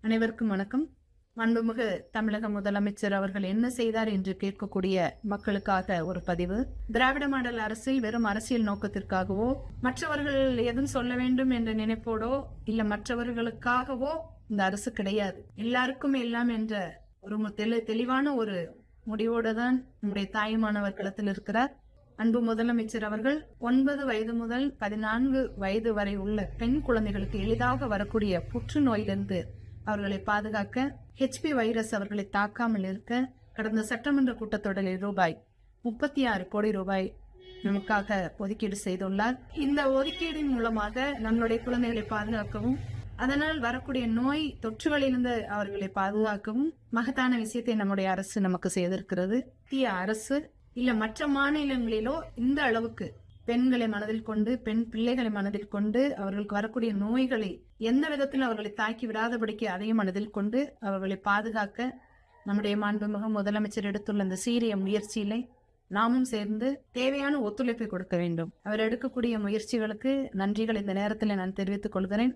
அனைவருக்கும் வணக்கம். மாண்புமிகு தமிழக முதலமைச்சர் அவர்கள் என்ன செய்தார் என்று கேட்கக்கூடிய மக்களுக்காக ஒரு பதிவு. திராவிட மாடல் அரசில் வெறும் அரசியல் நோக்கத்திற்காகவோ, மற்றவர்கள் எதுவும் சொல்ல வேண்டும் என்ற நினைப்போடோ, இல்ல மற்றவர்களுக்காகவோ இந்த அரசு கிடையாது. எல்லாருக்கும் எல்லாம் என்ற ஒரு தெளிவான ஒரு முடிவோடு தான் நம்முடைய தாயுமானவர் களத்தில் இருக்கிறார். அன்பு முதலமைச்சர் அவர்கள் 9 வயது முதல் 14 வயது வரை உள்ள பெண் குழந்தைகளுக்கு எளிதாக வரக்கூடிய புற்றுநோயிலிருந்து அவர்களை பாதுகாக்க, HP வைரஸ் அவர்களை தாக்காமல் இருக்க கடந்த சட்டமன்ற கூட்டத்தொடரில் ரூபாய் 36 கோடி நமக்காக ஒதுக்கீடு செய்துள்ளார். இந்த ஒதுக்கீடின் மூலமாக நம்மளுடைய குழந்தைகளை பாதுகாக்கவும், அதனால் வரக்கூடிய நோய் தொற்றுகளிலிருந்து அவர்களை பாதுகாக்கவும் மகத்தான விஷயத்தை நம்முடைய அரசு நமக்கு செய்திருக்கிறது. மத்திய அரசு இல்ல மற்ற மாநிலங்களிலோ இந்த அளவுக்கு பெண்களை மனதில் கொண்டு, பெண் பிள்ளைகளை மனதில் கொண்டு, அவர்களுக்கு வரக்கூடிய நோய்களை எந்த விதத்தில் அவர்களை தாக்கி விடாதபடிக்கு அதையும் மனதில் கொண்டு அவர்களை பாதுகாக்க நம்முடைய மாண்புமிகு முதலமைச்சர் எடுத்துள்ள இந்த சீரிய முயற்சியிலே நாமும் சேர்ந்து தேவையான ஒத்துழைப்பை கொடுக்க வேண்டும். அவர் எடுக்கக்கூடிய முயற்சிகளுக்கு நன்றிகள் இந்த நேரத்தில் நான் தெரிவித்துக் கொள்கிறேன்.